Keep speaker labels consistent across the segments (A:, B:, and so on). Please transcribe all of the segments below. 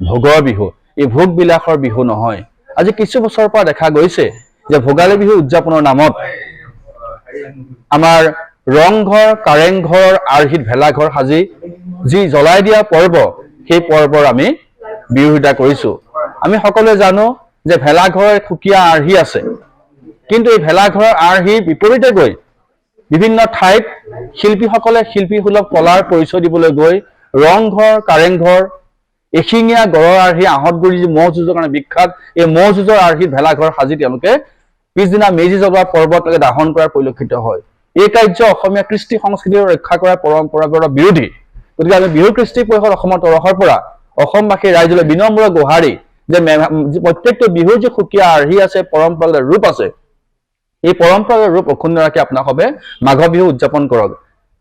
A: ভোগৰ বিহু, এই ভোগ বিলাসৰ বিহু নহয়। আজি কিছু বছৰৰ পৰা দেখা গৈছে যে ভোগালী বিহু উদযাপনৰ নামত আমাৰ ৰংঘৰ কাৰেংঘৰৰ আৰ্হিত ভেলাঘৰ সাজি যি জ্বলাই দিয়া পৰ্ব, সেই পৰ্বৰ আমি বিৰোধিতা কৰিছো। আমি সকলোৱে জানো যে ভেলাঘৰৰ সুকীয়া আৰ্হি আছে, কিন্তু এই ভেলাঘৰৰ আৰ্হিৰ বিপৰীতে গৈ বিভিন্ন ঠাইত শিল্পীসকলে শিল্পীসুলভ কলাৰ পৰিচয় দিবলৈ গৈ ৰংঘৰ কাৰেংঘৰ এশিঙীয়া গড়ৰ আৰ্হি আহঁতগুৰি যি ম'হ যুঁজৰ কাৰণে বিখ্যাত, এই ম'হ যুঁজৰ আৰ্হিত ভেলাঘৰ সাজি তেওঁলোকে পিছদিনা মেজি জ্বলোৱা পৰ্বত দাহন কৰাৰ পৰিলক্ষিত হয়। এই কাৰ্য অসমীয়া কৃষ্টি সংস্কৃতি ৰক্ষা কৰা পৰম্পৰাগত বিৰোধী। গতিকে আমি বিহু কৃষ্টি পৰিষদ অসমৰ তৰফৰ পৰা অসমবাসী ৰাইজলৈ বিনম্ৰ গোহাৰি যে প্ৰত্যেকটো বিহুৰ যি সুকীয়া আৰ্হি আছে, পৰম্পৰাগত ৰূপ আছে, এই পৰম্পৰাগত ৰূপ অক্ষুণ্ণ ৰাখি আপোনালোকে মাঘ বিহু উদযাপন কৰক।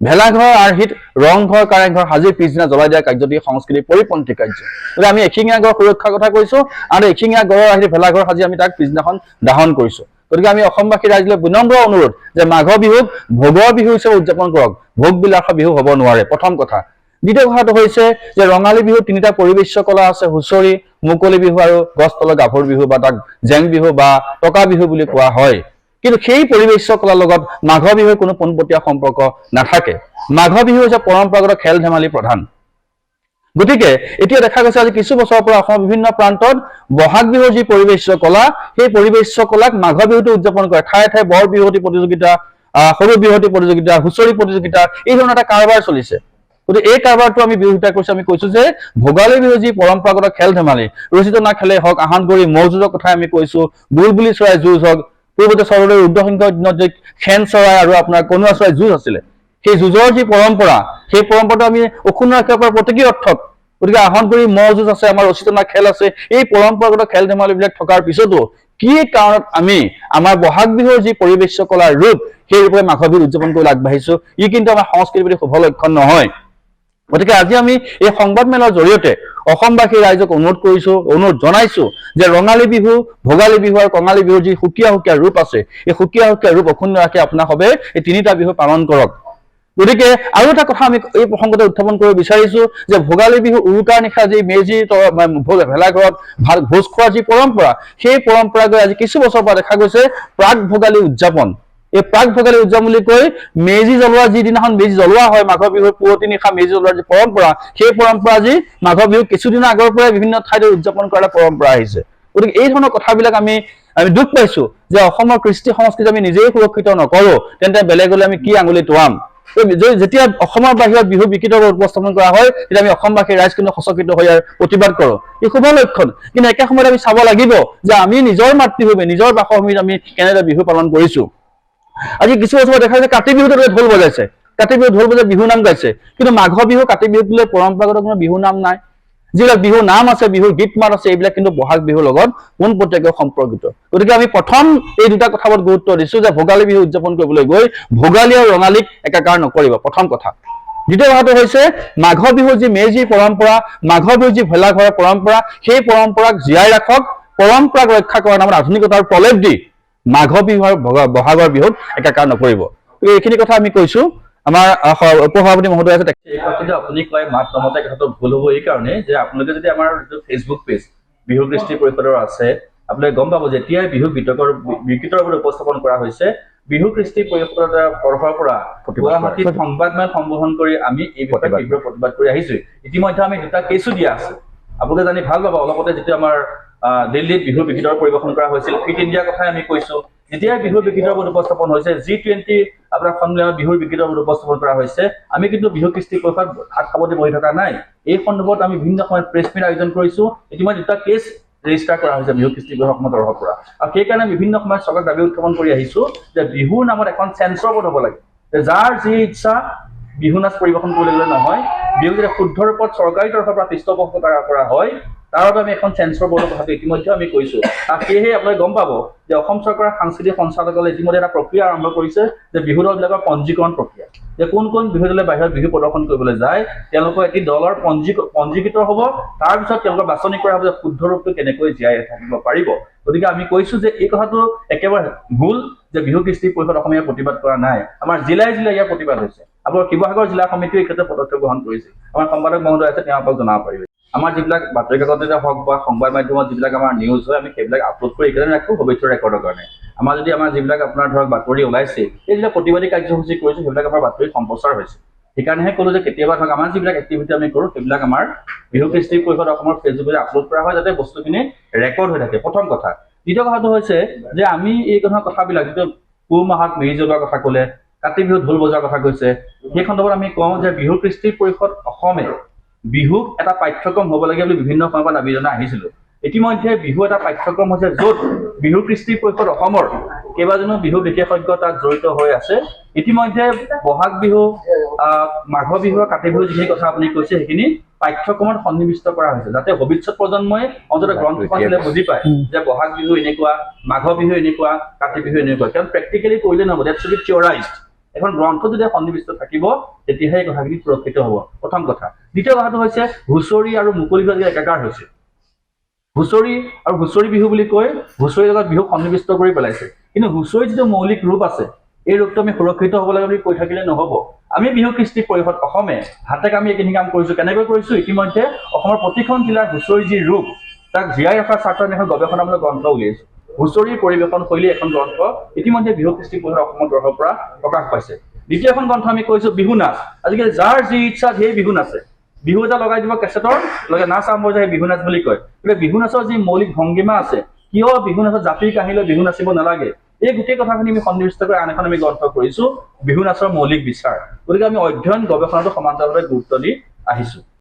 A: ভেলাঘৰৰ আৰ্হিত ৰংঘৰ কাৰেংঘৰ সাজি পিছদিনা জ্বলাই দিয়া কাৰ্যটি সংস্কৃতিৰ পৰিপন্থী কাৰ্য। গতিকে আমি এশিঙীয়া গড় সুৰক্ষাৰ কথা কৈছো আৰু এশিঙীয়া গড়ৰ আৰ্হিত ভেলাঘৰ সাজি আমি তাক পিছদিনাখন দাহন কৰিছো। গতিকে আমি অসমবাসী ৰাইজলৈ বিনম্ৰ অনুৰোধ যে মাঘ বিহুক ভোগৰ বিহু হিচাপে উদযাপন কৰক, ভোগ বিলাসৰ বিহু হ'ব নোৱাৰে, প্ৰথম কথা। দ্বিতীয় কথাটো হৈছে যে ৰঙালী বিহুৰ তিনিটা পৰিবেশ্য কলা আছে, হুঁচৰি, মুকলি বিহু আৰু গছ তলৰ গাভৰু বিহু বা তাক জেং বিহু বা টকা বিহু বুলি কোৱা হয়। কিন্তু সেই পৰিবেশ্য কলাৰ লগত মাঘ বিহুৰ কোনো পোনপটীয়া সম্পৰ্ক নাথাকে। মাঘ বিহু হৈছে পৰম্পৰাগত খেল ধেমালি প্ৰধান। গতিকে এতিয়া দেখা গৈছে আজি কিছু বছৰৰ পৰা অসমৰ বিভিন্ন প্ৰান্তত বহাগ বিহুৰ যি পৰিবেশ্য কলা, সেই পৰিবেশ্য কলাক মাঘ বিহুটো উদযাপন কৰে। ঠায়ে ঠায়ে বৰ বিহুৱতী প্ৰতিযোগিতা, সৰু বিহুৱতী প্ৰতিযোগিতা, হুঁচৰি প্ৰতিযোগিতা, এই ধৰণৰ এটা কাৰবাৰ চলিছে। গতিকে এই কাৰবাৰটো আমি বিৰোধিতা কৰিছো। আমি কৈছো যে ভোগালী বিহু যি পৰম্পৰাগত খেল ধেমালি, ৰচিতনা খেলেই হওক, আহঁতগুৰি ম'হ যুঁজৰ কথাই আমি কৈছো, বুলবুলি চৰাই যুঁজ হওক, পূৰ্বতে স্বৰ্গদেউ ৰুদ্ৰসিংহৰ দিনত যে খেন চৰাই আৰু আপোনাৰ কণুৱা চৰাই যুঁজ আছিলে, সেই যুঁজৰ যি পৰম্পৰা, সেই পৰম্পৰাটো আমি অক্ষুণ্ণ ৰাখিব পাৰো প্ৰতীকী অৰ্থত। গতিকে আহঁতগুৰি ম'হ যুঁজ আছে, আমাৰ ৰচিতনা খেল আছে, এই পৰম্পৰাগত খেল ধেমালিবিলাক থকাৰ পিছতো কি কাৰণত আমি আমাৰ বহাগ বিহুৰ যি পৰিবেশ্য কলাৰ ৰূপ, সেই ৰূপে মাঘ বিহু উদযাপন কৰি আগবাঢ়িছো, ই কিন্তু আমাৰ সংস্কৃতিৰ প্ৰতি শুভ লক্ষণ নহয়। গতিকে আজি আমি এই সংবাদ মেলৰ জৰিয়তে অসমবাসী ৰাইজক অনুৰোধ জনাইছো যে ৰঙালী বিহু, ভোগালী বিহু আৰু কঙালী বিহুৰ যি সুকীয়া সুকীয়া ৰূপ আছে, এই সুকীয়া সুকীয়া ৰূপ অক্ষুণ্ণ ৰাখি আপোনালোকে এই তিনিটা বিহু পালন কৰক। গতিকে আৰু এটা কথা আমি এই প্ৰসংগতে উত্থাপন কৰিব বিচাৰিছো যে ভোগালী বিহু উৰুকাৰ নিশা যি মেজি ভেলাঘৰত ভোজ খোৱাৰ যি পৰম্পৰা, সেই পৰম্পৰা গৈ আজি কিছু বছৰৰ পৰা দেখা গৈছে প্ৰাক ভোগালী উদযাপন। এই প্ৰাক ভোগালী উদযাপন বুলি কৈ মেজি জ্বলোৱা যিদিনাখন মেজি জ্বলোৱা হয়, মাঘ বিহুৰ পুৱতি নিশা মেজি জ্বলোৱাৰ যি পৰম্পৰা, সেই পৰম্পৰা আজি মাঘ বিহু কিছুদিন আগৰ পৰাই বিভিন্ন ঠাইত উদযাপন কৰাৰ পৰম্পৰা আহিছে। গতিকে এই ধৰণৰ কথাবিলাক আমি দুখ পাইছো যে অসমৰ কৃষ্টি সংস্কৃতি আমি নিজেই সুৰক্ষিত নকৰো, তেন্তে বেলেগলৈ আমি কি আঙুলি তোৱাম। যেতিয়া অসমৰ বাহিৰত বিহু বিকৃত উপস্থাপন কৰা হয়, তেতিয়া আমি অসমবাসী ৰাইজ কিন্তু সচকিত হৈ প্ৰতিবাদ কৰো, ই শুভ লক্ষণ। কিন্তু একে সময়ত আমি চাব লাগিব যে আমি নিজৰ মাতৃভূমি, নিজৰ বাসভূমিত আমি কেনেদৰে বিহু পালন কৰিছো। আজি কিছু বছৰ দেখা যায় কাতি বিহুত ঢোল বজাইছে, কাতি বিহুত ঢোল বজাই বিহু নাম গাইছে, কিন্তু মাঘ বিহু কাতি বিহুত বোলে পৰম্পৰাগত কোনো বিহু নাম নাই। যিবিলাক বিহু নাম আছে, বিহুৰ গীত মাত আছে, এইবিলাক কিন্তু বহাগ বিহুৰ লগত পোনপটীয়াকৈ সম্পৰ্কিত। গতিকে আমি প্ৰথম এই দুটা কথাত গুৰুত্ব দিছো যে ভোগালী বিহু উদযাপন কৰিবলৈ গৈ ভোগালী আৰু ৰঙালীক একাকাৰ নকৰিব, প্ৰথম কথা। দ্বিতীয় কথাটো হৈছে মাঘ বিহুৰ যি মেজি পৰম্পৰা, মাঘ বিহুৰ যি ভেলাঘৰৰ পৰম্পৰা, সেই পৰম্পৰাক জীয়াই ৰাখক, পৰম্পৰাক ৰক্ষা কৰাৰ নামত আধুনিকতাৰ প্ৰলেপ দি মাঘ বিহু আৰু বহাগৰ বিহুত একাকাৰ নকৰিব। এইখিনি কথা আমি কৈছো। আমাৰ উপসভাপতি মহোদয় আছে,
B: আপুনি কয় মাত নমতে কথাটো ভুল হ'ব এই কাৰণে যে আপোনালোকে যদি আমাৰ ফেচবুক পেজ বিহু কৃষ্টি পৰিষদৰ আছে, আপোনালোকে গম পাব যেতিয়াই বিহু বিকৃতৰ ওপৰত উপস্থাপন কৰা হৈছে, বিহু কৃষ্টি পৰিষদৰ তৰফৰ পৰা গুৱাহাটীত সংবাদমেল সম্বোধন কৰি আমি এই বিষয়ে তীব্ৰ প্ৰতিবাদ কৰি আহিছো। ইতিমধ্যে আমি দুটা কেছো দিয়া আছে, আপোনালোকে জানি ভাল পাব। অলপতে যেতিয়া আমাৰ দিল্লীত বিহু বিকৃতৰ পৰিৱেশন কৰা হৈছিল, ফিট ইণ্ডিয়াৰ কথাই আমি কৈছো। যেতিয়াই বিহু বিকৃতৰ ওপৰত উপস্থাপন হৈছে, G20 আপোনাৰ সন্মিলনত বিহুৰ বিকৃতৰ ওপৰত উপস্থাপন কৰা হৈছে, আমি কিন্তু বিহু কৃষ্টি পৰিষদ হাত সাৱটি বহি থকা নাই। এই সন্দৰ্ভত আমি বিভিন্ন সময়ত প্ৰেছ মিট আয়োজন কৰিছো। ইতিমধ্যে দুটা কেছ ৰেজিষ্টাৰ কৰা হৈছে বিহু কৃষ্টি পৰিষদৰ তৰফৰ পৰা। আৰু সেইকাৰণে বিভিন্ন সময়ত চৰকাৰক দাবী উত্থাপন কৰি আহিছো যে বিহুৰ নামত এখন চেন্সৰ বোৰ্ড হ'ব লাগে, যে যাৰ যি ইচ্ছা বিহু নাচ পৰিৱেশন কৰিবলৈ নহয়, বিহু যেতিয়া শুদ্ধ ৰূপত চৰকাৰী তৰফৰ পৰা পৃষ্ঠপোষকতা কৰা হয়, তাৰ বাবে আমি এখন চেন্সৰ বোৰ্ডৰ কথাটো ইতিমধ্যে আমি কৈছো। আৰু সেয়েহে আপোনালোকে গম পাব যে অসম চৰকাৰৰ সাংস্কৃতিক সঞ্চালকালয়ে ইতিমধ্যে এটা প্ৰক্ৰিয়া আৰম্ভ কৰিছে যে বিহু দলবিলাকৰ পঞ্জীকৰণ প্ৰক্ৰিয়া, যে কোন কোন বিহু দলে বাহিৰত বিহু প্ৰদৰ্শন কৰিবলৈ যায়, তেওঁলোকৰ এটি দলৰ পঞ্জীকৃত হ'ব, তাৰপিছত তেওঁলোকৰ বাছনি কৰা হ'ব যে শুদ্ধ ৰূপটো কেনেকৈ জীয়াই থাকিব পাৰিব। গতিকে আমি কৈছো যে এই কথাটো একেবাৰে ভুল যে বিহু কৃষ্টি পৰিষদ অসমীয়া প্ৰতিবাদ কৰা নাই। আমাৰ জিলাই জিলাই ইয়াৰ প্ৰতিবাদ হৈছে। আপোনাৰ শিৱসাগৰ জিলা সমিতিও এই ক্ষেত্ৰত পদক্ষেপ গ্ৰহণ কৰিছে। আমাৰ সম্পাদক মহোদয় আছে, তেওঁ আপোনাক জনাব পাৰিব। আমাৰ যিবিলাক বাতৰি কাকততে হওক বা সংবাদ মাধ্যমত যিবিলাক আমাৰ নিউজ হয় আমি সেইবিলাক আপলোড কৰি এইকাৰণে ৰাখোঁ ভৱিষ্যত ৰেকৰ্ডৰ কাৰণে। আমাৰ যদি আমাৰ যিবিলাক আপোনাৰ ধৰক বাতৰি ওলাইছে এই যিবিলাক প্ৰতিবাদী কাৰ্যসূচী কৰিছোঁ সেইবিলাক আমাৰ বাতৰি সম্প্ৰচাৰ হৈছে। সেইকাৰণেহে ক'লো যে কেতিয়াবা ধৰক আমাৰ যিবিলাক এক্টিভিটি আমি কৰোঁ সেইবিলাক আমাৰ বিহু কৃষ্টি পৰিষদ অসমৰ ফেচবুকত আপলোড কৰা হয় যাতে বস্তুখিনি ৰেকৰ্ড হৈ থাকে, প্ৰথম কথা। দ্বিতীয় কথাটো হৈছে যে আমি এই কথাবিলাক যিটো পুহ মাহত মেজি জ্বলোৱাৰ কথা ক'লে, কাতি বিহুত ঢোল বজোৱাৰ কথা কৈছে, সেই সন্দৰ্ভত আমি কওঁ যে বিহু কৃষ্টি পৰিষদ অসমে বিহুক এটা পাঠ্যক্ৰম হ'ব লাগে বুলি বিভিন্ন সময়ত দাবী জনাই আহিছিলোঁ। ইতিমধ্যে বিহু এটা পাঠ্যক্ৰম হৈছে য'ত বিহু কৃষ্টি পৰিষদ অসমৰ কেইবাজনো বিহু বিশেষজ্ঞ তাত জড়িত হৈ আছে। ইতিমধ্যে বহাগ বিহু, মাঘ বিহু, কাতি বিহু যিখিনি কথা আপুনি কৈছে সেইখিনি পাঠ্যক্ৰমত সন্নিৱিষ্ট কৰা হৈছে যাতে ভৱিষ্যত প্ৰজন্মই অন্ততঃ গ্ৰন্থখন বুজি পায় যে বহাগ বিহু এনেকুৱা, মাঘ বিহু এনেকুৱা, কাতি বিহু এনেকুৱা। কাৰণ প্ৰেক্টিকেলি কৰিলে নহ'ব, ডেট শুড বি থিয়ৰাইজড। এখন গ্ৰন্থ যদি সন্নিৱিষ্ট থাকিব তেতিয়াহে এই কথাখিনি সুৰক্ষিত হ'ব, প্ৰথম কথা। দ্বিতীয় কথাটো হৈছে হুঁচৰি আৰু মুকলি বিহু একাকাৰ হৈছে। হুঁচৰি আৰু হুঁচৰি বিহু বুলি কৈ হুঁচৰিৰ লগত বিহু সন্নিৱিষ্ট কৰি পেলাইছে। কিন্তু হুঁচৰিৰ যিটো মৌলিক ৰূপ আছে এই ৰূপটো আমি সুৰক্ষিত হ'ব লাগে বুলি কৈ থাকিলে নহ'ব। আমি বিহু কৃষ্টি পৰিষদ অসমে হাতে কামি এইখিনি কাম কৰিছোঁ। কেনেকৈ কৰিছোঁ? ইতিমধ্যে অসমৰ প্ৰতিখন জিলাৰ হুঁচৰিৰ যি ৰূপ তাক জীয়াই ৰখাৰ স্বাৰ্থত এখন গৱেষণামূলক গ্ৰন্থ উলিয়াইছোঁ। হুঁচৰিৰ পৰিৱেশন শৈলী এখন গ্ৰন্থ ইতিমধ্যে বিহু কৃষ্টি পৰিষদ অসমৰ তৰফৰ পৰা প্ৰকাশ পাইছে। দ্বিতীয় এখন গ্ৰন্থ আমি কৈছোঁ বিহু নাচ। আজিকালি যাৰ যি ইচ্ছা সেই বিহু নাচে। বিহু এটা লগাই দিব কেছেটৰ লগে নাচ আৰম্ভ হৈ যায়, বিহু নাচ বুলি কয়। কিন্তু বিহু নাচৰ যি মৌলিক ভংগীমা আছে, কিয় বিহু নাচত জাপি কাঢ়ি লৈ বিহু নাচিব নালাগে, এই গোটেই কথাখিনি আমি সন্নিৱিষ্ট কৰি আন এখন আমি গ্ৰন্থ কৰিছোঁ বিহু নাচৰ মৌলিক বিচাৰ। গতিকে আমি অধ্যয়ন গৱেষণাটো সমান্তৰালভাৱে গুৰুত্ব দি আহিছোঁ।